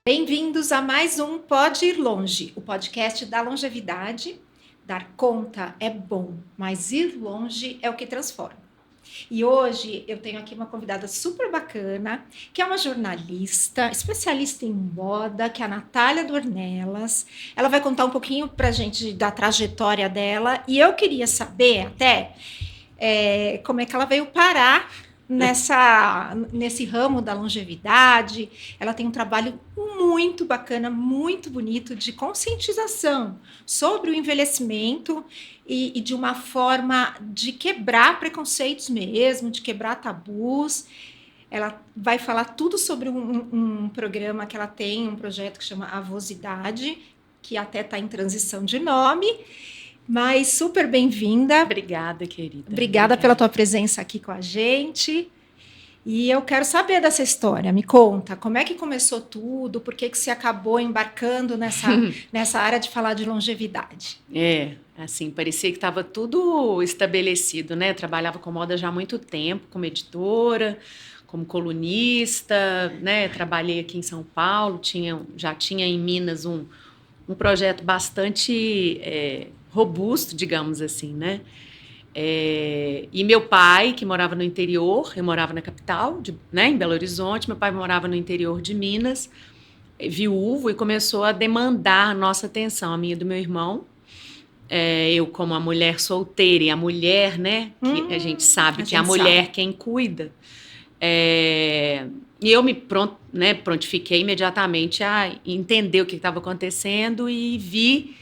Bem-vindos a mais um Pode Ir Longe, o podcast da longevidade. Dar conta é bom, mas ir longe é o que transforma. E hoje eu tenho aqui uma convidada super bacana, que é uma jornalista, especialista em moda, que é a Natália Dornelas. Ela vai contar um pouquinho pra gente da trajetória dela, e eu queria saber até como é que ela veio parar nesse ramo da longevidade. Ela tem um trabalho muito bacana, muito bonito de conscientização sobre o envelhecimento e de uma forma de quebrar preconceitos mesmo, de quebrar tabus. Ela vai falar tudo sobre um programa que ela tem, um projeto que chama Avosidade, que até está em transição de nome. Mas super bem-vinda. Obrigada, querida. Obrigada pela tua presença aqui com a gente. E eu quero saber dessa história. Me conta, como é que começou tudo? Por que você acabou embarcando nessa área de falar de longevidade? Assim, parecia que estava tudo estabelecido, né? Trabalhava com moda já há muito tempo, como editora, como colunista, né? Trabalhei aqui em São Paulo, já tinha em Minas um projeto bastante robusto, digamos assim, né? E meu pai, que morava no interior, eu morava na capital, né, em Belo Horizonte, meu pai morava no interior de Minas, viúvo, e começou a demandar nossa atenção, a minha e do meu irmão. Eu, como a mulher solteira, e a mulher, né, que a gente sabe que é a mulher quem cuida, e eu me prontifiquei imediatamente a entender o que estava acontecendo e vi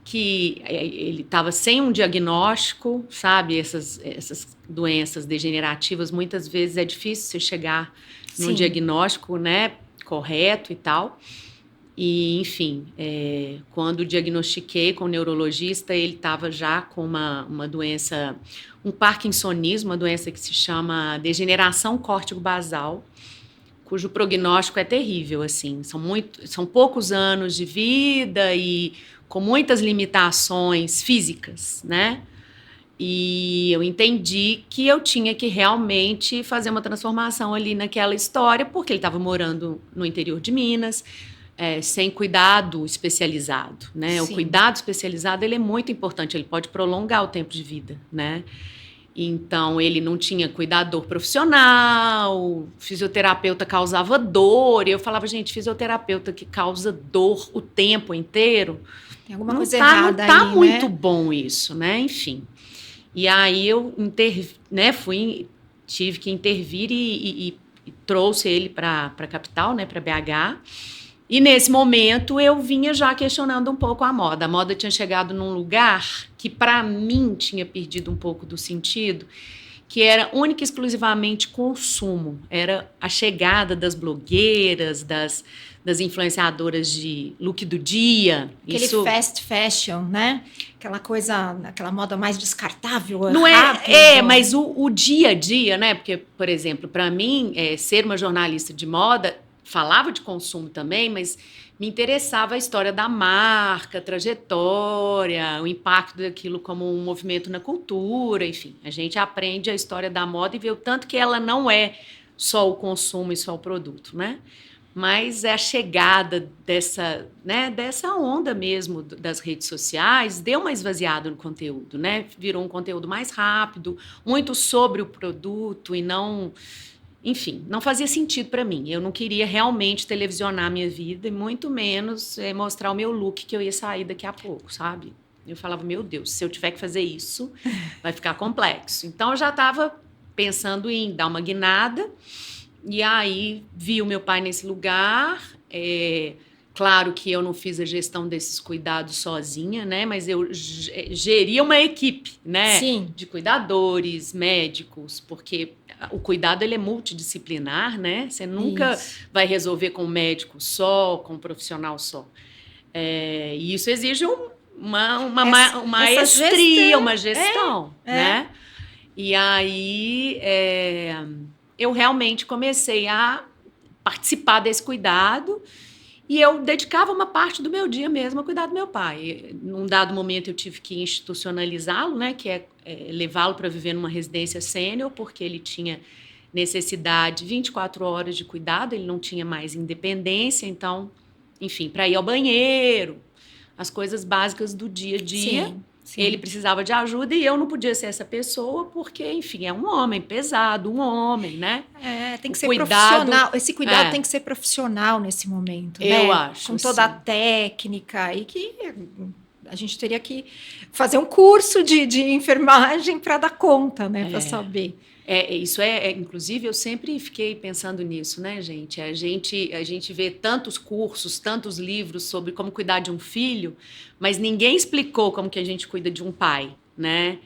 que ele estava sem um diagnóstico, sabe? Essas doenças degenerativas, muitas vezes é difícil você chegar num diagnóstico, né, correto e tal. E, enfim, quando diagnostiquei com o neurologista, ele estava já com uma doença, um parkinsonismo, uma doença que se chama degeneração córtico-basal, cujo prognóstico é terrível, assim. São poucos anos de vida e com muitas limitações físicas, né? E eu entendi que eu tinha que realmente fazer uma transformação ali naquela história, porque ele estava morando no interior de Minas, sem cuidado especializado, né? O cuidado especializado, ele é muito importante, ele pode prolongar o tempo de vida, né? Então, ele não tinha cuidador profissional, fisioterapeuta causava dor, e eu falava, gente, fisioterapeuta que causa dor o tempo inteiro, tem alguma coisa errada aí, não tá muito bom isso, né? Enfim. E aí eu tive que intervir e trouxe ele para a capital, né, para BH. E nesse momento eu vinha já questionando um pouco a moda. A moda tinha chegado num lugar que para mim tinha perdido um pouco do sentido, que era única e exclusivamente consumo. Era a chegada das blogueiras, das influenciadoras de look do dia. Aquele fast fashion, né? Aquela coisa, aquela moda mais descartável, não rápido. Mas o dia a dia, né? Porque, por exemplo, para mim, ser uma jornalista de moda, falava de consumo também, mas me interessava a história da marca, a trajetória, o impacto daquilo como um movimento na cultura, enfim. A gente aprende a história da moda e vê o tanto que ela não é só o consumo e só o produto, né? Mas a chegada dessa onda mesmo das redes sociais deu uma esvaziada no conteúdo, né? Virou um conteúdo mais rápido, muito sobre o produto e não... Enfim, não fazia sentido para mim. Eu não queria realmente televisionar a minha vida e muito menos mostrar o meu look que eu ia sair daqui a pouco, sabe? Eu falava, meu Deus, se eu tiver que fazer isso, vai ficar complexo. Então, eu já estava pensando em dar uma guinada e aí vi o meu pai nesse lugar. Claro que eu não fiz a gestão desses cuidados sozinha, né? Mas eu geria uma equipe, né? Sim. De cuidadores, médicos, porque o cuidado ele é multidisciplinar, né? Você nunca vai resolver com um médico só, com um profissional só. E isso exige uma maestria, uma gestão, né? E aí eu realmente comecei a participar desse cuidado E eu dedicava uma parte do meu dia mesmo a cuidar do meu pai. Num dado momento eu tive que institucionalizá-lo, né, que é levá-lo para viver numa residência sênior, porque ele tinha necessidade 24 horas de cuidado, ele não tinha mais independência, então, enfim, para ir ao banheiro, as coisas básicas do dia a dia. Sim, sim. Ele precisava de ajuda e eu não podia ser essa pessoa, porque, enfim, é um homem pesado, um homem, né? Tem que O ser cuidado, profissional. Esse cuidado é, tem que ser profissional nesse momento, eu né? acho, Com toda a sim. técnica e que a gente teria que fazer um curso de enfermagem para dar conta, né? Para saber. Isso inclusive, eu sempre fiquei pensando nisso, né, gente? A gente vê tantos cursos, tantos livros sobre como cuidar de um filho, mas ninguém explicou como que a gente cuida de um pai, né?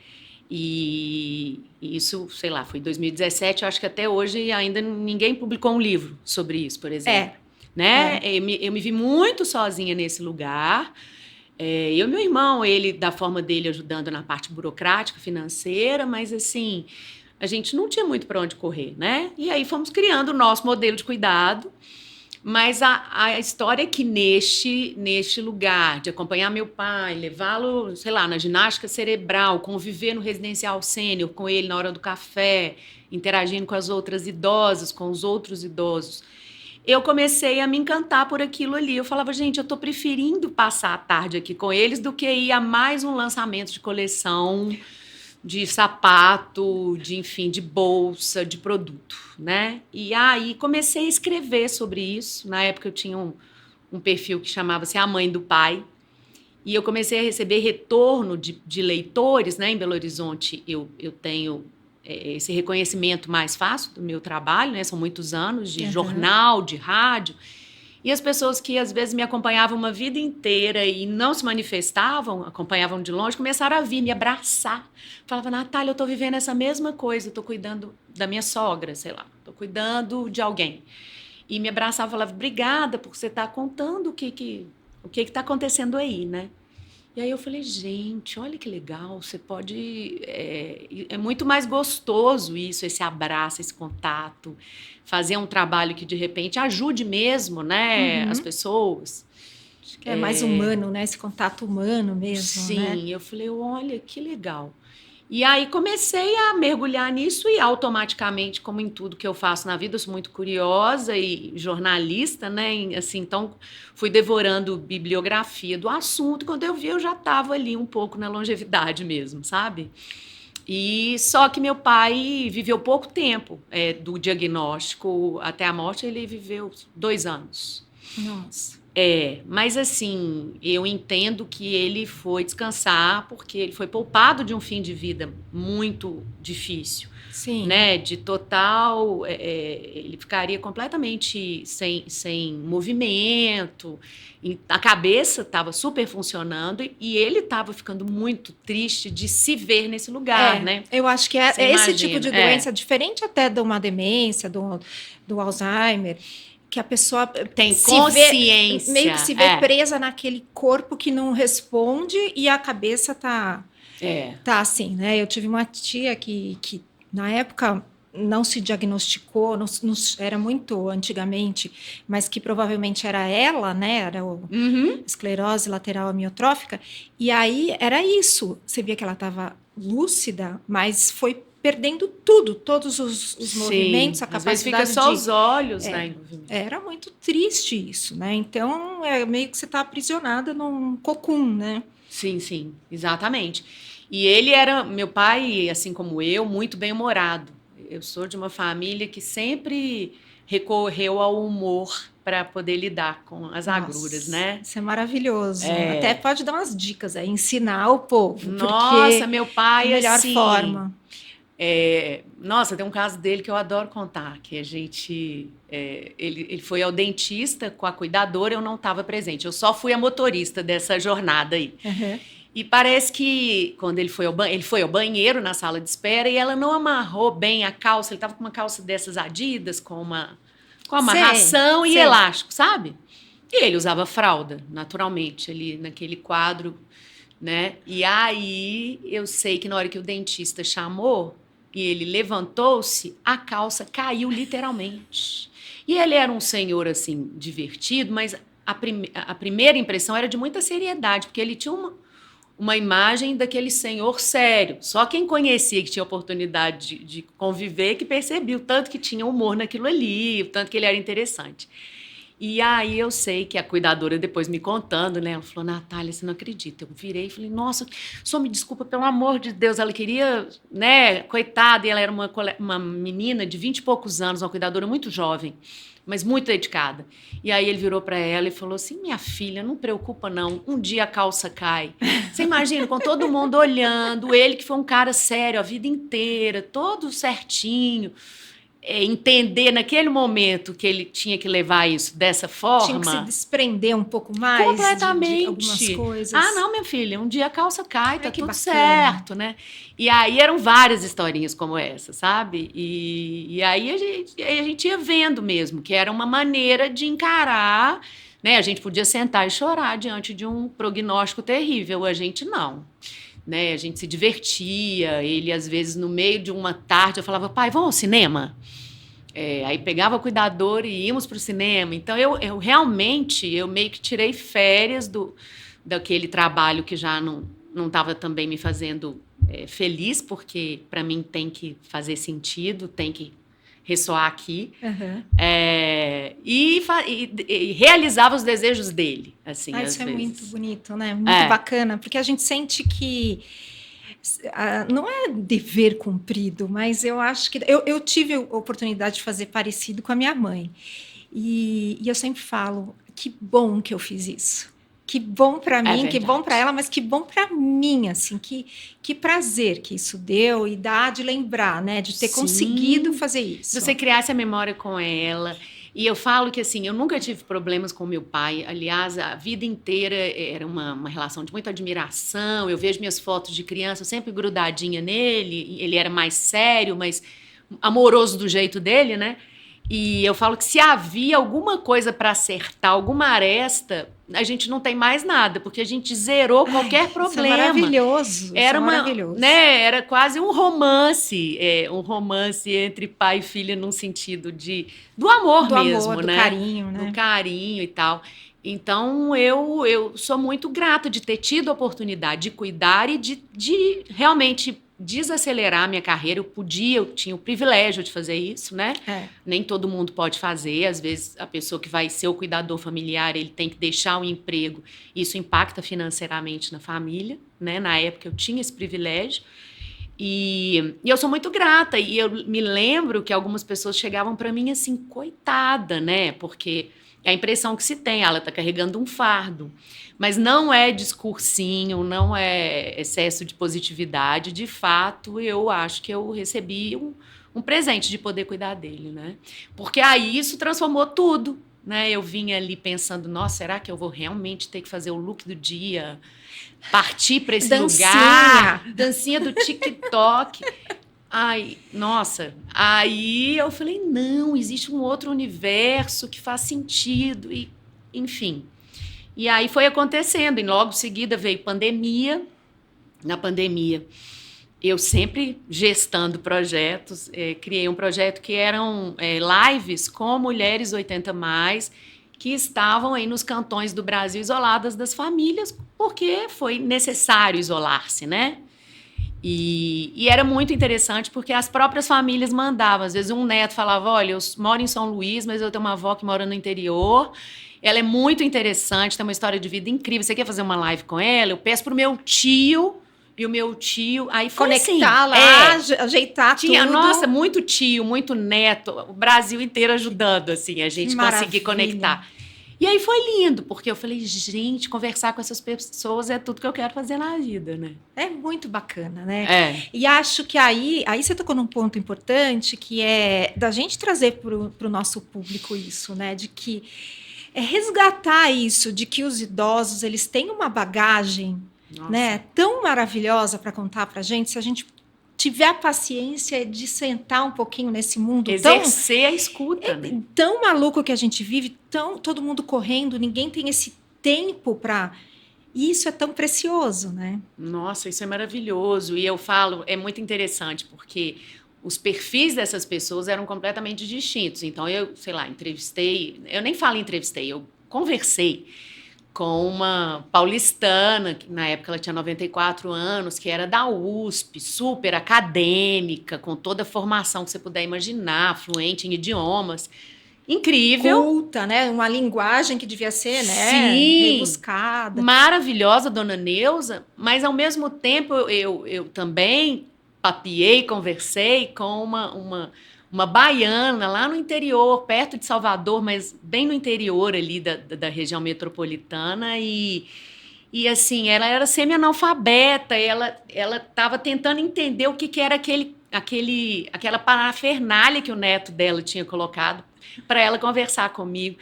E isso, sei lá, foi em 2017, eu acho que até hoje ainda ninguém publicou um livro sobre isso, por exemplo. Né? Eu me vi muito sozinha nesse lugar. Eu e meu irmão, ele, da forma dele, ajudando na parte burocrática, financeira, mas assim, a gente não tinha muito para onde correr, né? E aí fomos criando o nosso modelo de cuidado. Mas a história é que neste lugar de acompanhar meu pai, levá-lo, sei lá, na ginástica cerebral, conviver no residencial sênior com ele na hora do café, interagindo com as outras idosas, com os outros idosos, eu comecei a me encantar por aquilo ali. Eu falava, gente, eu estou preferindo passar a tarde aqui com eles do que ir a mais um lançamento de coleção de sapato, de enfim, de bolsa, de produto, né? E aí comecei a escrever sobre isso. Na época eu tinha um perfil que chamava-se A Mãe do Pai, e eu comecei a receber retorno de leitores, né? Em Belo Horizonte eu tenho esse reconhecimento mais fácil do meu trabalho, né? São muitos anos de jornal, de rádio. E as pessoas que às vezes me acompanhavam uma vida inteira e não se manifestavam, acompanhavam de longe, começaram a vir me abraçar. Falava, Natália, eu estou vivendo essa mesma coisa, estou cuidando da minha sogra, sei lá, estou cuidando de alguém. E me abraçava e falava, obrigada por você estar contando o que está acontecendo aí, né? E aí eu falei, gente, olha que legal, você pode... É muito mais gostoso isso, esse abraço, esse contato, fazer um trabalho que, de repente, ajude mesmo, né, as pessoas. Acho que é mais humano, né? Esse contato humano mesmo, Sim, né? eu falei, olha, que legal. E aí comecei a mergulhar nisso e automaticamente, como em tudo que eu faço na vida, eu sou muito curiosa e jornalista, né? Assim, então fui devorando bibliografia do assunto. Quando eu vi, eu já estava ali um pouco na longevidade mesmo, sabe? E só que meu pai viveu pouco tempo, do diagnóstico até a morte, ele viveu 2 anos. Nossa. Mas assim, eu entendo que ele foi descansar porque ele foi poupado de um fim de vida muito difícil, Sim. né? De total, ele ficaria completamente sem movimento, a cabeça estava super funcionando e ele estava ficando muito triste de se ver nesse lugar, né? Eu acho que Você esse imagina, tipo de doença, diferente até de uma demência, do Alzheimer, que a pessoa tem se consciência, meio que se vê presa naquele corpo que não responde e a cabeça tá assim, né? Eu tive uma tia que na época não se diagnosticou, não era muito antigamente, mas que provavelmente era ela, né? Era esclerose lateral amiotrófica. E aí era isso. Você via que ela estava lúcida, mas foi perdendo tudo, todos os movimentos, a capacidade às vezes fica só os olhos, né? Era muito triste isso, né? Então, meio que você está aprisionada num cocum, né? Sim, exatamente. E ele era, meu pai, assim como eu, muito bem-humorado. Eu sou de uma família que sempre recorreu ao humor para poder lidar com as agruras, né? Isso é maravilhoso. Até pode dar umas dicas aí, ensinar o povo. Nossa, meu pai, é a melhor assim, forma. Nossa, tem um caso dele que eu adoro contar, que a gente... ele foi ao dentista com a cuidadora, eu não estava presente. Eu só fui a motorista dessa jornada aí. E parece que quando ele foi ao banheiro na sala de espera e ela não amarrou bem a calça. Ele estava com uma calça dessas Adidas, com amarração e elástico, sabe? E ele usava fralda, naturalmente, ali naquele quadro, né? E aí eu sei que na hora que o dentista chamou e ele levantou-se, a calça caiu literalmente. E ele era um senhor, assim, divertido, mas a primeira impressão era de muita seriedade, porque ele tinha uma imagem daquele senhor sério. Só quem conhecia, que tinha oportunidade de conviver, que percebia o tanto que tinha humor naquilo ali, o tanto que ele era interessante. E aí eu sei que a cuidadora, depois me contando, né? Ela falou, Natália, você não acredita. Eu virei e falei, nossa, só me desculpa, pelo amor de Deus. Ela queria, né? Coitada, e ela era uma menina de 20 e poucos anos, uma cuidadora muito jovem, mas muito dedicada. E aí ele virou para ela e falou assim, minha filha, não preocupa não, um dia a calça cai. Você imagina, com todo mundo olhando, ele que foi um cara sério a vida inteira, todo certinho, entender naquele momento que ele tinha que levar isso dessa forma. Tinha que se desprender um pouco mais completamente. De algumas coisas. Ah, não, minha filha, um dia a calça cai, tá tudo bacana. certo, né? E aí eram várias historinhas como essa, sabe? E aí a gente ia vendo mesmo, que era uma maneira de encarar, né? A gente podia sentar e chorar diante de um prognóstico terrível, a gente não. Né? A gente se divertia, ele às vezes no meio de uma tarde eu falava, pai, vamos ao cinema? Aí pegava o cuidador e íamos para o cinema. Então eu realmente, eu meio que tirei férias daquele trabalho que já não estava também me fazendo feliz, porque para mim tem que fazer sentido, tem que ressoar aqui. Uhum. E realizava os desejos dele. Assim, às isso vezes. É muito bonito, né? Muito bacana, porque a gente sente que não é dever cumprido, mas eu acho que eu tive a oportunidade de fazer parecido com a minha mãe. E eu sempre falo, que bom que eu fiz isso. Que bom para mim, que bom para ela, mas que bom para mim, assim, que prazer que isso deu e dá de lembrar, né, de ter conseguido fazer isso. Você criar essa memória com ela. E eu falo que, assim, eu nunca tive problemas com meu pai. Aliás, a vida inteira era uma relação de muita admiração. Eu vejo minhas fotos de criança sempre grudadinha nele. Ele era mais sério, mas amoroso do jeito dele, né? E eu falo que se havia alguma coisa para acertar, alguma aresta, a gente não tem mais nada, porque a gente zerou qualquer problema. Isso é maravilhoso. Era maravilhoso. Né, era quase um romance entre pai e filha num sentido do amor mesmo, amor, né? Do carinho, né? Do carinho e tal. Então, eu sou muito grata de ter tido a oportunidade de cuidar e de realmente desacelerar a minha carreira. Eu tinha o privilégio de fazer isso, né? Nem todo mundo pode fazer. Às vezes, a pessoa que vai ser o cuidador familiar, ele tem que deixar o emprego. Isso impacta financeiramente na família, né? Na época, eu tinha esse privilégio. E eu sou muito grata. E eu me lembro que algumas pessoas chegavam para mim assim, coitada, né? Porque é a impressão que se tem, ela está carregando um fardo. Mas não é discursinho, não é excesso de positividade. De fato, eu acho que eu recebi um presente de poder cuidar dele, né? Porque aí isso transformou tudo, né? Eu vinha ali pensando, nossa, será que eu vou realmente ter que fazer o look do dia? Partir para esse lugar? Dancinha do TikTok. Ai, nossa. Aí eu falei, não, existe um outro universo que faz sentido. E, enfim... E aí foi acontecendo, e logo em seguida veio pandemia. Na pandemia, eu sempre gestando projetos, criei um projeto que eram lives com mulheres 80+, que estavam aí nos cantões do Brasil isoladas das famílias, porque foi necessário isolar-se, né? E era muito interessante, porque as próprias famílias mandavam. Às vezes um neto falava, olha, eu moro em São Luís, mas eu tenho uma avó que mora no interior. Ela é muito interessante, tem uma história de vida incrível. Você quer fazer uma live com ela? Eu peço pro meu tio, e o meu tio... Aí foi conectar assim, lá, ajeitar tinha, tudo. Nossa, muito tio, muito neto, o Brasil inteiro ajudando, assim, a gente conseguir conectar. E aí foi lindo, porque eu falei, gente, conversar com essas pessoas é tudo que eu quero fazer na vida, né? É muito bacana, né? E acho que aí você tocou num ponto importante, que é da gente trazer para o nosso público isso, né? De que resgatar isso, de que os idosos, eles têm uma bagagem, né, tão maravilhosa para contar para a gente, se a gente tiver a paciência de sentar um pouquinho nesse mundo exercer a escuta, né? Tão maluco que a gente vive, todo mundo correndo, ninguém tem esse tempo para... Isso é tão precioso, né? Nossa, isso é maravilhoso. E eu falo, é muito interessante, porque os perfis dessas pessoas eram completamente distintos. Então, eu, sei lá, entrevistei... Eu nem falo entrevistei, eu conversei com uma paulistana, que na época ela tinha 94 anos, que era da USP, super acadêmica, com toda a formação que você puder imaginar, fluente em idiomas. Incrível. Culta, né? Uma linguagem que devia ser, né? Sim. Rebuscada. Maravilhosa, dona Neuza, mas ao mesmo tempo eu também papiei, conversei com uma baiana lá no interior, perto de Salvador, mas bem no interior ali da região metropolitana e assim, ela era semi-analfabeta, ela estava tentando entender o que era aquela parafernália que o neto dela tinha colocado para ela conversar comigo.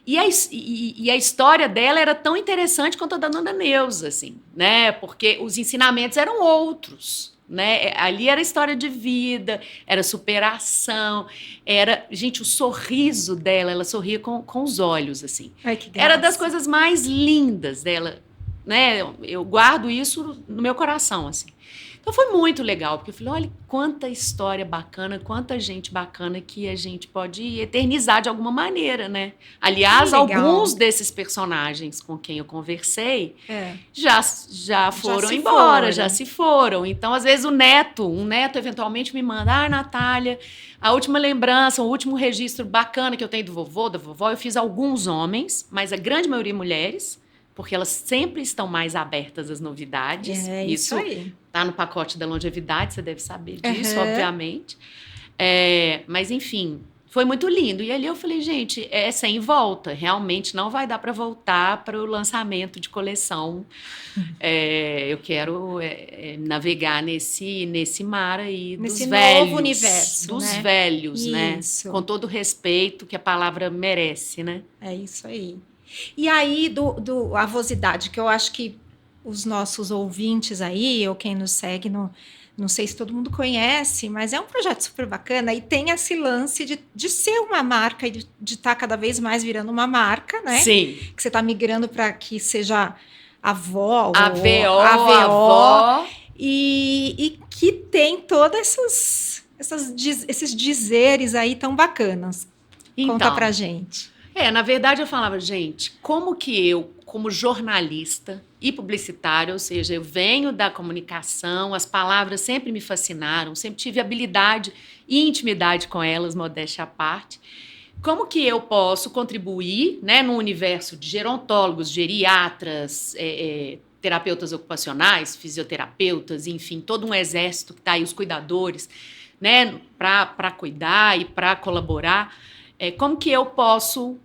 E a história dela era tão interessante quanto a da dona Neuza, assim, né? Porque os ensinamentos eram outros, né? Ali era história de vida, era superação, era, gente, o sorriso dela, ela sorria com os olhos, assim. Ai, que Era graça. das coisas mais lindas dela, né? Eu guardo isso no meu coração, assim. Então foi muito legal, porque eu falei, olha quanta história bacana, quanta gente bacana que a gente pode eternizar de alguma maneira, né? Aliás, alguns desses personagens com quem eu conversei já foram embora, já se foram. Então, às vezes, um neto eventualmente me manda, Natália, a última lembrança, o último registro bacana que eu tenho do vovô, da vovó, eu fiz alguns homens, mas a grande maioria mulheres, porque elas sempre estão mais abertas às novidades. É isso aí. Está no pacote da longevidade, você deve saber disso, obviamente. Mas, enfim, foi muito lindo. E ali eu falei, gente, é sem volta. Realmente não vai dar para voltar para o lançamento de coleção. Eu quero navegar nesse mar aí nesse dos velhos. Novo universo, dos né? velhos, Isso. né? Com todo o respeito que a palavra merece, né? É isso aí. E aí, do Avosidade, que eu acho que os nossos ouvintes aí, ou quem nos segue, não sei se todo mundo conhece, mas é um projeto super bacana e tem esse lance de ser uma marca e de estar cada vez mais virando uma marca, né? Sim. Que você está migrando para que seja avó, avó. E que tem todos esses dizeres aí tão bacanas. Então, conta pra gente. Na verdade eu falava, gente, como que eu, como jornalista e publicitária, ou seja, eu venho da comunicação, as palavras sempre me fascinaram, sempre tive habilidade e intimidade com elas, modéstia à parte. Como que eu posso contribuir, né, no universo de gerontólogos, geriatras, terapeutas ocupacionais, fisioterapeutas, enfim, todo um exército que está aí, os cuidadores, né, para cuidar e para colaborar, como que eu posso,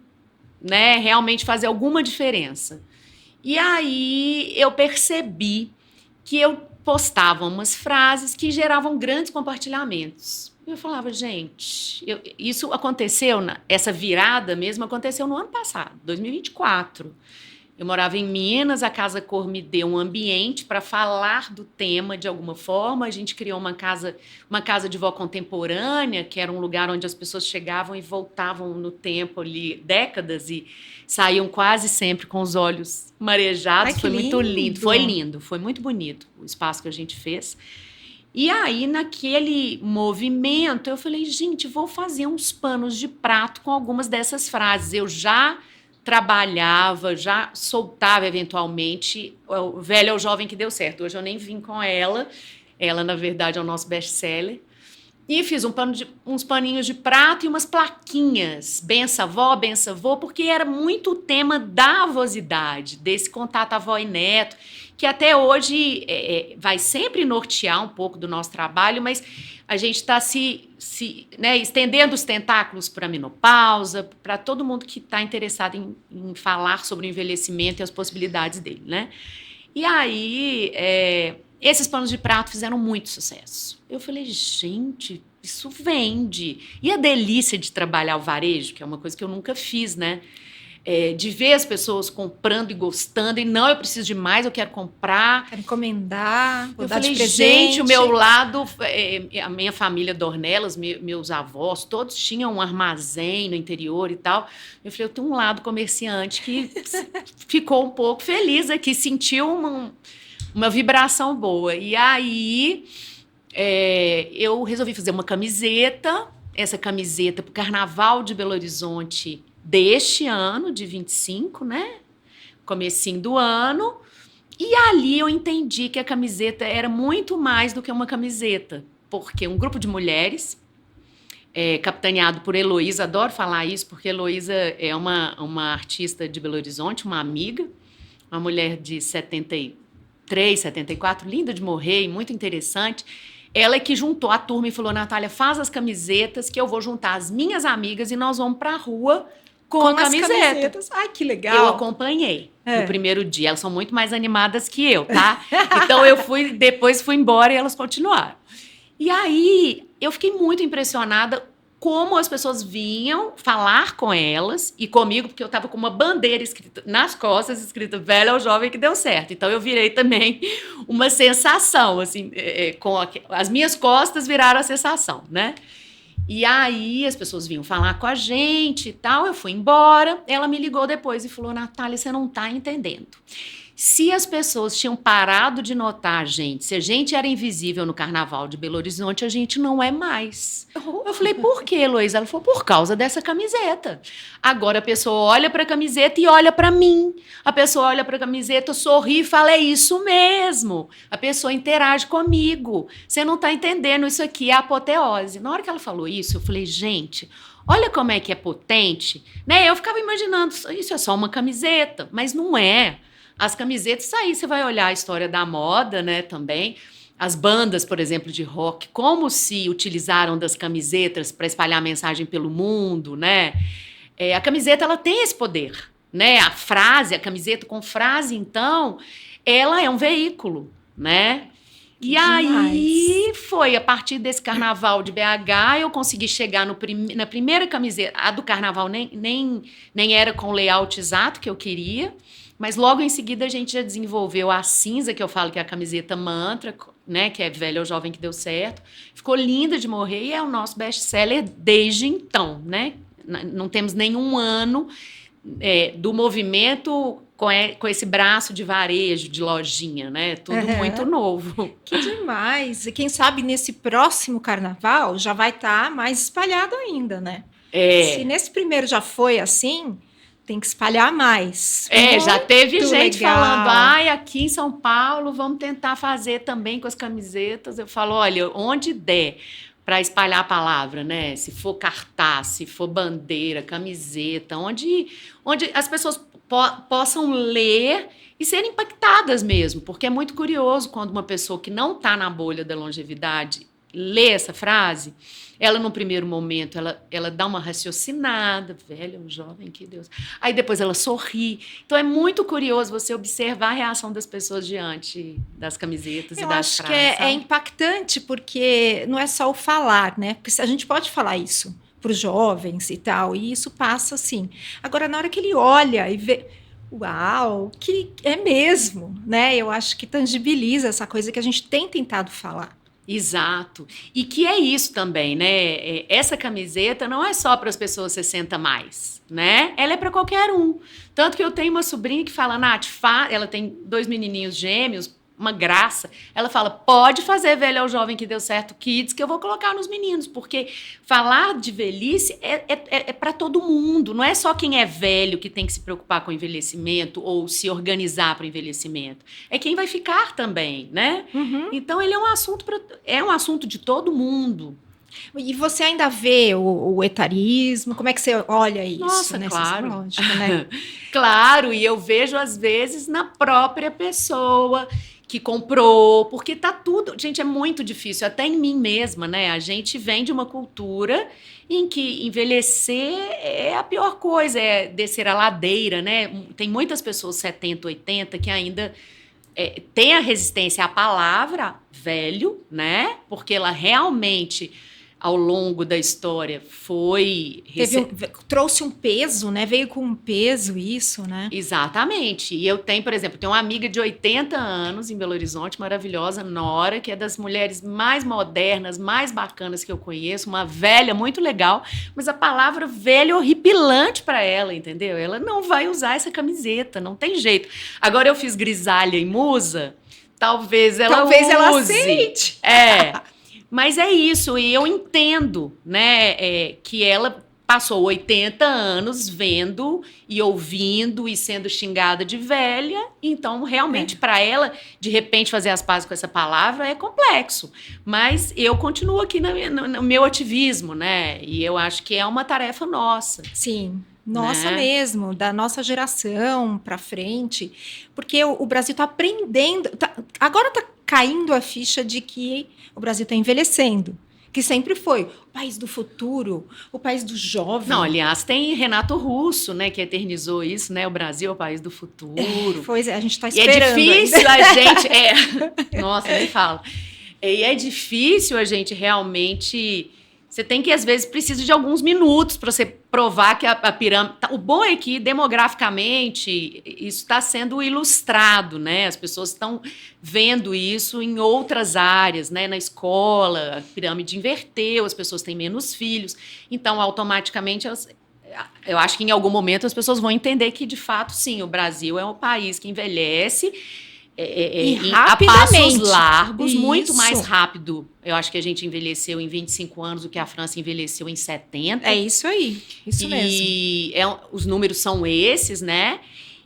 né, realmente fazer alguma diferença? E aí eu percebi que eu postava umas frases que geravam grandes compartilhamentos. Eu falava, gente, isso aconteceu, essa virada mesmo aconteceu no ano passado, 2024. Eu morava em Minas, a Casa Cor me deu um ambiente para falar do tema de alguma forma. A gente criou uma casa de vó contemporânea, que era um lugar onde as pessoas chegavam e voltavam no tempo ali, décadas, e saíam quase sempre com os olhos marejados. Foi muito lindo, foi lindo, foi muito bonito o espaço que a gente fez. E aí, naquele movimento, eu falei, gente, vou fazer uns panos de prato com algumas dessas frases. Eu já trabalhava, já soltava eventualmente. O velho é o jovem que deu certo. Hoje eu nem vim com ela. Ela, na verdade, é o nosso best-seller. E fiz uns paninhos de prato e umas plaquinhas. Bença avó, bença avô, porque era muito o tema da avosidade, desse contato avó e neto, que até hoje vai sempre nortear um pouco do nosso trabalho, mas a gente está né, estendendo os tentáculos para a menopausa, para todo mundo que está interessado em falar sobre o envelhecimento e as possibilidades dele, né? E aí, esses panos de prato fizeram muito sucesso. Eu falei, gente, isso vende. E a delícia de trabalhar o varejo, que é uma coisa que eu nunca fiz, né? De ver as pessoas comprando e gostando, e não, eu preciso de mais, eu quero comprar. Quero encomendar, vou dar de presente. Gente, o meu lado, a minha família Dornelas, meus avós, todos tinham um armazém no interior e tal. Eu falei, eu tenho um lado comerciante que ficou um pouco feliz aqui, sentiu uma vibração boa. E aí, eu resolvi fazer uma camiseta, essa camiseta para o Carnaval de Belo Horizonte, deste ano, de 25, né? Comecinho do ano. E ali eu entendi que a camiseta era muito mais do que uma camiseta. Porque um grupo de mulheres, capitaneado por Heloísa, adoro falar isso, porque Heloísa é uma artista de Belo Horizonte, uma amiga, uma mulher de 73, 74, linda de morrer e muito interessante. Ela é que juntou a turma e falou, Natália, faz as camisetas que eu vou juntar as minhas amigas e nós vamos para a rua com a camiseta. Ai, que legal. Eu acompanhei no primeiro dia. Elas são muito mais animadas que eu, tá? Então depois fui embora e elas continuaram. E aí eu fiquei muito impressionada como as pessoas vinham falar com elas e comigo, porque eu estava com uma bandeira escrita nas costas, escrita velho ao jovem que deu certo. Então eu virei também uma sensação, assim, as minhas costas viraram a sensação, né? E aí as pessoas vinham falar com a gente e tal, eu fui embora, ela me ligou depois e falou, Natália, você não tá entendendo. Se as pessoas tinham parado de notar a gente, se a gente era invisível no Carnaval de Belo Horizonte, a gente não é mais. Eu falei, por quê, Heloísa? Ela falou, por causa dessa camiseta. Agora a pessoa olha para a camiseta e olha para mim. A pessoa olha para a camiseta, sorri e fala, é isso mesmo. A pessoa interage comigo. Você não está entendendo, isso aqui é apoteose. Na hora que ela falou isso, eu falei, gente, olha como é que é potente. Né? Eu ficava imaginando, isso é só uma camiseta, mas não é. As camisetas, aí você vai olhar a história da moda, né, também. As bandas, por exemplo, de rock, como se utilizaram das camisetas para espalhar a mensagem pelo mundo, né? A camiseta, ela tem esse poder, né? A camiseta com frase, então, ela é um veículo, né? E aí foi, a partir desse carnaval de BH, eu consegui chegar na primeira camiseta. A do carnaval nem era com o layout exato que eu queria, mas logo em seguida a gente já desenvolveu a cinza, que eu falo que é a camiseta mantra, né, que é velho ou jovem que deu certo. Ficou linda de morrer e é o nosso best-seller desde então, né? Não temos nenhum ano do movimento com esse braço de varejo, de lojinha, né? Tudo muito novo. Que demais! E quem sabe nesse próximo carnaval já vai estar mais espalhado ainda, né? Se nesse primeiro já foi assim, tem que espalhar mais. Já teve gente legal. falando, aqui em São Paulo, vamos tentar fazer também com as camisetas. Eu falo, olha, onde der para espalhar a palavra, né? Se for cartaz, se for bandeira, camiseta, onde as pessoas possam ler e serem impactadas mesmo, porque é muito curioso quando uma pessoa que não está na bolha da longevidade lê essa frase, ela, no primeiro momento, ela dá uma raciocinada, velho, jovem, que Deus. Aí depois ela sorri. Então é muito curioso você observar a reação das pessoas diante das camisetas e das frases. Eu acho que é impactante, porque não é só o falar, né? Porque a gente pode falar isso para os jovens e tal, e isso passa assim. Agora, na hora que ele olha e vê, uau, que é mesmo, né? Eu acho que tangibiliza essa coisa que a gente tem tentado falar. Exato. E que é isso também, né? Essa camiseta não é só para as pessoas 60 mais, né? Ela é para qualquer um. Tanto que eu tenho uma sobrinha que fala, Nath, ela tem 2 menininhos gêmeos, uma graça. Ela fala, pode fazer velho ao jovem que deu certo kids, que eu vou colocar nos meninos, porque falar de velhice é para todo mundo. Não é só quem é velho que tem que se preocupar com o envelhecimento ou se organizar para o envelhecimento. É quem vai ficar também, né? Uhum. Então, ele é um assunto de todo mundo. E você ainda vê o etarismo? Como é que você olha isso? Nossa, né? claro. Lógico, né? Claro, e eu vejo, às vezes, na própria pessoa que comprou, porque tá tudo... Gente, é muito difícil, até em mim mesma, né? A gente vem de uma cultura em que envelhecer é a pior coisa, é descer a ladeira, né? Tem muitas pessoas 70, 80 que ainda têm a resistência à palavra velho, né? Porque ela realmente, ao longo da história, trouxe um peso, né? Veio com um peso isso, né? Exatamente. E eu tenho, por exemplo, uma amiga de 80 anos em Belo Horizonte, maravilhosa, Nora, que é das mulheres mais modernas, mais bacanas que eu conheço, uma velha muito legal, mas a palavra velha é horripilante para ela, entendeu? Ela não vai usar essa camiseta, não tem jeito. Agora eu fiz grisalha em Musa, talvez ela aceite. Mas é isso, e eu entendo, né, que ela passou 80 anos vendo e ouvindo e sendo xingada de velha, então realmente para ela, de repente fazer as pazes com essa palavra é complexo, mas eu continuo aqui no meu ativismo, né? E eu acho que é uma tarefa nossa. Sim. Nossa, né? mesmo, da nossa geração para frente, porque o Brasil está aprendendo, agora está caindo a ficha de que o Brasil está envelhecendo, que sempre foi o país do futuro, o país do jovem. Não, aliás, tem Renato Russo, né, que eternizou isso, né? O Brasil é o país do futuro. Pois é, a gente está E é esperando. difícil a gente. Nossa, nem fala. E é difícil a gente realmente. Você tem que, às vezes, precisa de alguns minutos para você provar que a pirâmide. O bom é que, demograficamente, isso está sendo ilustrado, né? As pessoas estão vendo isso em outras áreas, né? Na escola, a pirâmide inverteu, as pessoas têm menos filhos. Então, automaticamente, eu acho que em algum momento as pessoas vão entender que, de fato, sim, o Brasil é um país que envelhece. A passos largos, muito mais rápido. Eu acho que a gente envelheceu em 25 anos do que a França envelheceu em 70. É isso aí, isso mesmo. E os números são esses, né?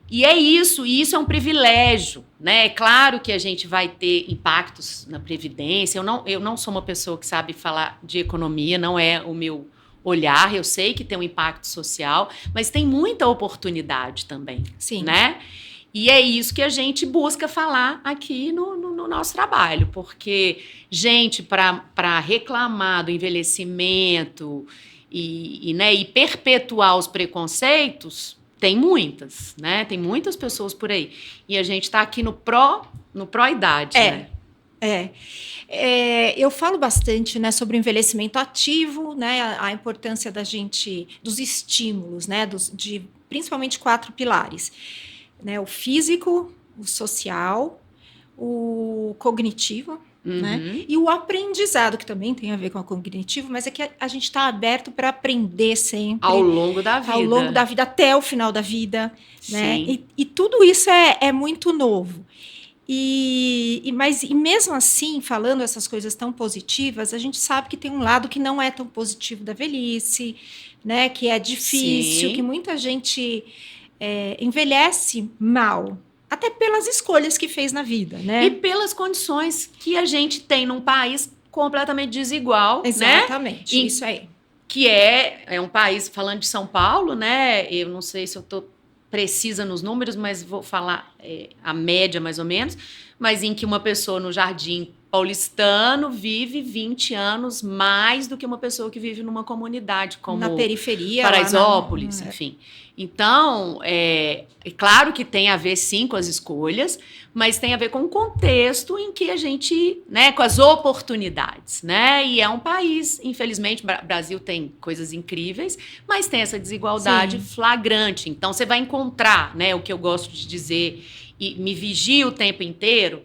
E isso é um privilégio, né? É claro que a gente vai ter impactos na Previdência. Eu não sou uma pessoa que sabe falar de economia, não é o meu olhar. Eu sei que tem um impacto social, mas tem muita oportunidade também, Sim. né? E é isso que a gente busca falar aqui no nosso trabalho, porque gente para reclamar do envelhecimento e perpetuar os preconceitos, tem muitas, né? Tem muitas pessoas por aí. E a gente está aqui no pró-idade, né? Eu falo bastante, né, sobre o envelhecimento ativo, né, a importância dos estímulos, né, de principalmente 4 pilares. Né, o físico, o social, o cognitivo, né, e o aprendizado, que também tem a ver com o cognitivo, mas é que a gente está aberto para aprender sempre. Ao longo da vida. Ao longo da vida, até o final da vida. Né? E tudo isso é muito novo. Mas mesmo assim, falando essas coisas tão positivas, a gente sabe que tem um lado que não é tão positivo da velhice, né, que é difícil, Sim. que muita gente... envelhece mal, até pelas escolhas que fez na vida, né? E pelas condições que a gente tem num país completamente desigual, Exatamente, né? Isso aí. Que é um país, falando de São Paulo, né? Eu não sei se eu estou precisa nos números, mas vou falar a média mais ou menos, mas em que uma pessoa no Jardim Paulistano vive 20 anos mais do que uma pessoa que vive numa comunidade como na periferia, Paraisópolis, enfim. Então, é claro que tem a ver, sim, com as escolhas, mas tem a ver com o contexto em que a gente, né, com as oportunidades, né? E é um país, infelizmente, o Brasil tem coisas incríveis, mas tem essa desigualdade flagrante. Então, você vai encontrar, né, o que eu gosto de dizer, e me vigia o tempo inteiro,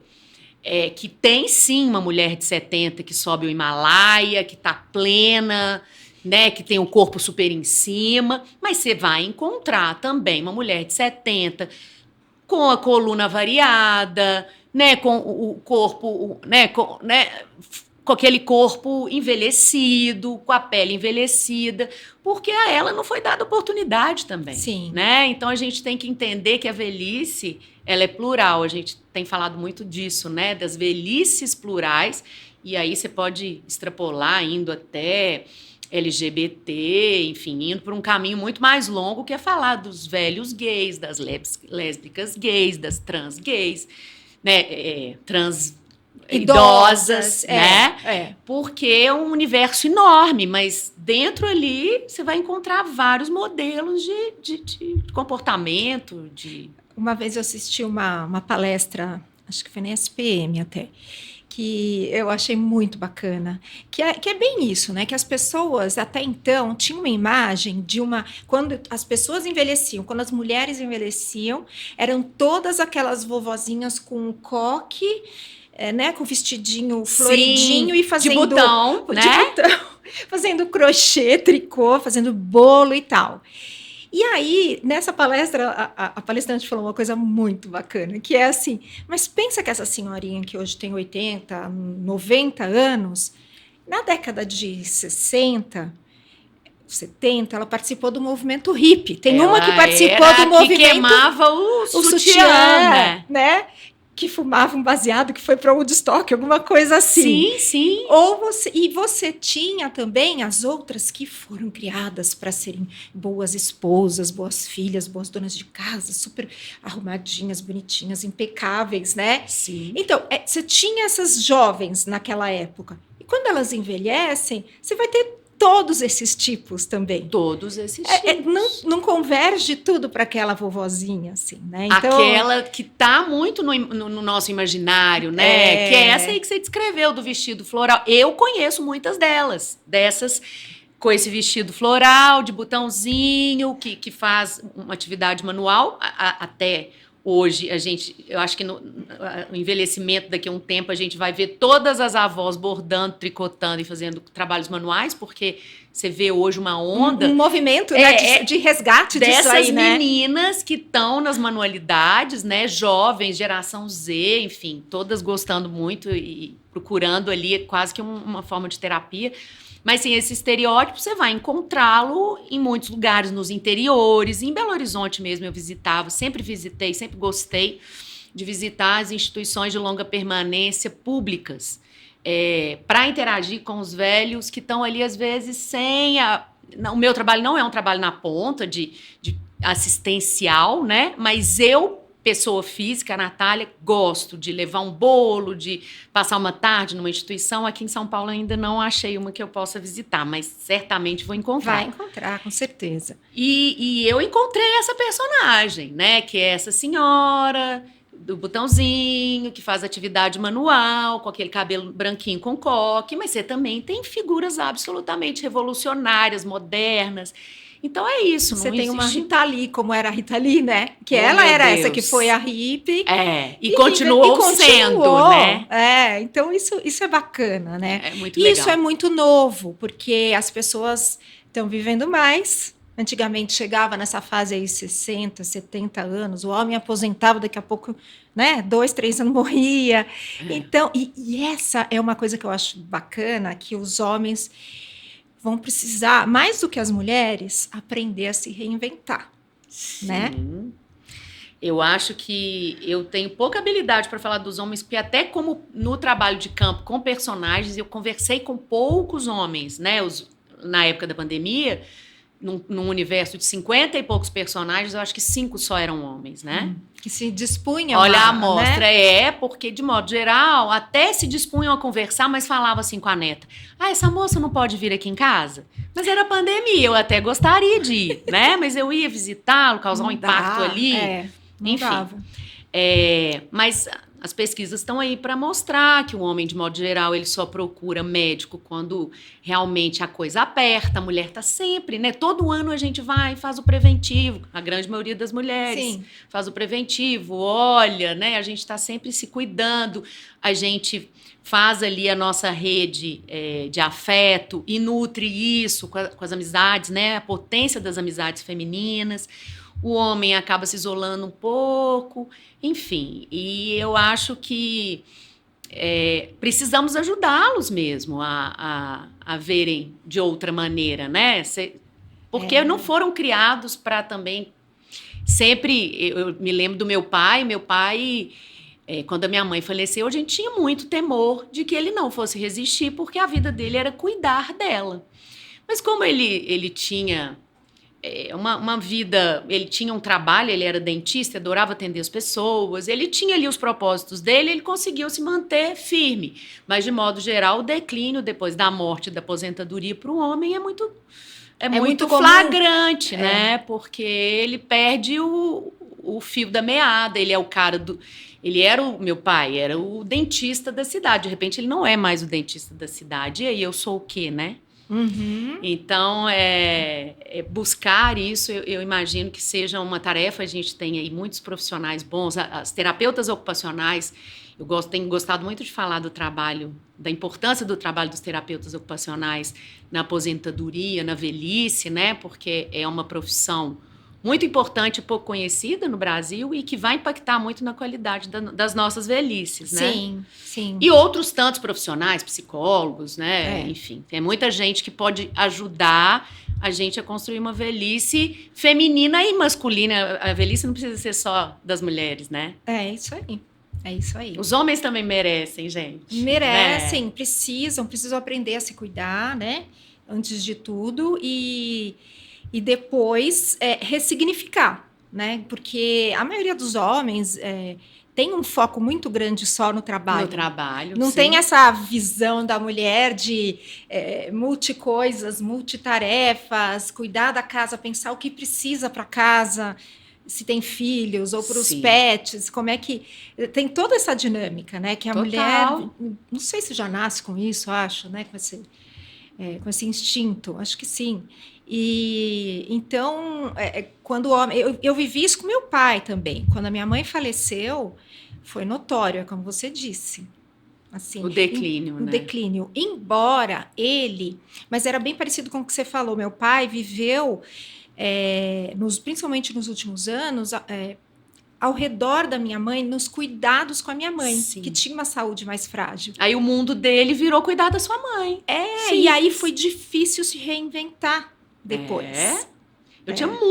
que tem, sim, uma mulher de 70 que sobe o Himalaia, que está plena, né, que tem o corpo super em cima, mas você vai encontrar também uma mulher de 70 com a coluna variada, né, com o corpo, né, com aquele corpo envelhecido, com a pele envelhecida, porque a ela não foi dada oportunidade também. Sim. Né? Então a gente tem que entender que a velhice, ela é plural. A gente tem falado muito disso, né, das velhices plurais, e aí você pode extrapolar indo até LGBT, enfim, indo por um caminho muito mais longo, que é falar dos velhos gays, das lésbicas gays, das trans gays, né, trans idosas, né? Porque é um universo enorme, mas dentro ali você vai encontrar vários modelos de comportamento. Uma vez eu assisti uma palestra, acho que foi na SPM até, que eu achei muito bacana, que é bem isso, né? Que as pessoas até então tinham uma imagem de quando as pessoas envelheciam, quando as mulheres envelheciam, eram todas aquelas vovozinhas com coque, né, com vestidinho floridinho, sim, e fazendo de botão, né? Fazendo crochê, tricô, fazendo bolo e tal. E aí, nessa palestra, a palestrante falou uma coisa muito bacana, que é assim, mas pensa que essa senhorinha que hoje tem 80, 90 anos, na década de 60, 70, ela participou do movimento hippie. Tem Ela uma que participou era do movimento... que queimava o sutiã, né? Que fumava um baseado, que foi para Woodstock, alguma coisa assim. Sim, sim. E você tinha também as outras que foram criadas para serem boas esposas, boas filhas, boas donas de casa, super arrumadinhas, bonitinhas, impecáveis, né? Sim. Então, você tinha essas jovens naquela época. E quando elas envelhecem, você vai ter todos esses tipos também. Todos esses tipos. Não converge tudo para aquela vovozinha, assim, né? Então, aquela que está muito no nosso imaginário, né? Que é essa aí que você descreveu, do vestido floral. Eu conheço muitas dessas com esse vestido floral, de botãozinho, que faz uma atividade manual, até... Hoje, eu acho que no envelhecimento, daqui a um tempo, a gente vai ver todas as avós bordando, tricotando e fazendo trabalhos manuais, porque você vê hoje uma onda... Um movimento, né, de resgate disso aí, né? Dessas meninas que estão nas manualidades, né? Jovens, geração Z, enfim, todas gostando muito e procurando ali quase que uma forma de terapia. Mas, sim, esse estereótipo você vai encontrá-lo em muitos lugares, nos interiores, em Belo Horizonte mesmo eu visitava, sempre visitei, sempre gostei de visitar as instituições de longa permanência públicas, para interagir com os velhos que estão ali, às vezes, sem o meu trabalho não é um trabalho na ponta de assistencial, né? Mas eu, pessoa física, a Natália, gosto de levar um bolo, de passar uma tarde numa instituição. Aqui em São Paulo ainda não achei uma que eu possa visitar, mas certamente vou encontrar. Vai encontrar, com certeza. E eu encontrei essa personagem, né? Que é essa senhora do botãozinho, que faz atividade manual, com aquele cabelo branquinho com coque, mas você também tem figuras absolutamente revolucionárias, modernas. Então é isso. Você não tem uma existe... Rita Lee, como era a Rita Lee, né? Que ela era essa que foi a hippie. E continuou sendo, né? Então isso é bacana, né? É muito legal. Isso é muito novo, porque as pessoas estão vivendo mais. Antigamente chegava nessa fase aí 60, 70 anos, o homem aposentava, daqui a pouco, né, 2, 3 anos morria. Então, e essa é uma coisa que eu acho bacana, que os homens vão precisar, mais do que as mulheres, aprender a se reinventar, né? Eu acho que eu tenho pouca habilidade para falar dos homens, porque até como no trabalho de campo com personagens, eu conversei com poucos homens, né? Na época da pandemia, num universo de 50 e poucos personagens, eu acho que 5 só eram homens, né? Que se dispunham a amostra, né? Porque, de modo geral, até se dispunham a conversar, mas falava assim com a neta: essa moça não pode vir aqui em casa? Mas era pandemia, eu até gostaria de ir, né? Mas eu ia visitá-lo, causar um impacto ali. Enfim. Mas as pesquisas estão aí para mostrar que o homem, de modo geral, ele só procura médico quando realmente a coisa aperta. A mulher está sempre, né? Todo ano a gente vai e faz o preventivo. A grande maioria das mulheres faz o preventivo, olha, né? A gente está sempre se cuidando. A gente faz ali a nossa rede de afeto e nutre isso com as amizades, né? A potência das amizades femininas. O homem acaba se isolando um pouco, enfim. E eu acho que precisamos ajudá-los mesmo a verem de outra maneira, né? Porque não foram criados para também... Sempre, eu me lembro do meu pai, quando a minha mãe faleceu, a gente tinha muito temor de que ele não fosse resistir, porque a vida dele era cuidar dela. Mas como ele tinha... uma vida, ele tinha um trabalho, ele era dentista, adorava atender as pessoas, ele tinha ali os propósitos dele, ele conseguiu se manter firme. Mas, de modo geral, o declínio depois da morte, da aposentadoria para o homem é muito flagrante, né? Porque ele perde o fio da meada, ele é o cara do... meu pai era o dentista da cidade, de repente ele não é mais o dentista da cidade, e aí eu sou o quê, né? Uhum. Então, buscar isso, eu imagino que seja uma tarefa. A gente tem aí muitos profissionais bons, as terapeutas ocupacionais. Tenho gostado muito de falar da importância do trabalho dos terapeutas ocupacionais na aposentadoria, na velhice, né? Porque é uma profissão muito importante e pouco conhecida no Brasil e que vai impactar muito na qualidade das nossas velhices, né? Sim, sim. E outros tantos profissionais, psicólogos, né? É. Enfim, tem muita gente que pode ajudar a gente a construir uma velhice feminina e masculina. A velhice não precisa ser só das mulheres, né? É isso aí. É isso aí. Os homens também merecem, gente. Merecem, Né? precisam aprender a se cuidar, né? Antes de tudo. E depois ressignificar, né? Porque a maioria dos homens tem um foco muito grande só no trabalho. No trabalho, Não sim. tem essa visão da mulher de multicoisas, multitarefas, cuidar da casa, pensar o que precisa para casa, se tem filhos, ou para os Sim. pets, como é que... Tem toda essa dinâmica, né? Que a Total. mulher... Não sei se já nasce com isso, acho, né? Com esse instinto, acho que sim. E então, quando o homem... Eu vivi isso com meu pai também. Quando a minha mãe faleceu, foi notório, é como você disse. Assim, O declínio, o né? declínio. Embora ele... Mas era bem parecido com o que você falou. Meu pai viveu, principalmente nos últimos anos, ao redor da minha mãe, nos cuidados com a minha mãe, Sim. que tinha uma saúde mais frágil. Aí o mundo dele virou cuidar da sua mãe. E aí foi difícil se reinventar depois. Eu tinha muito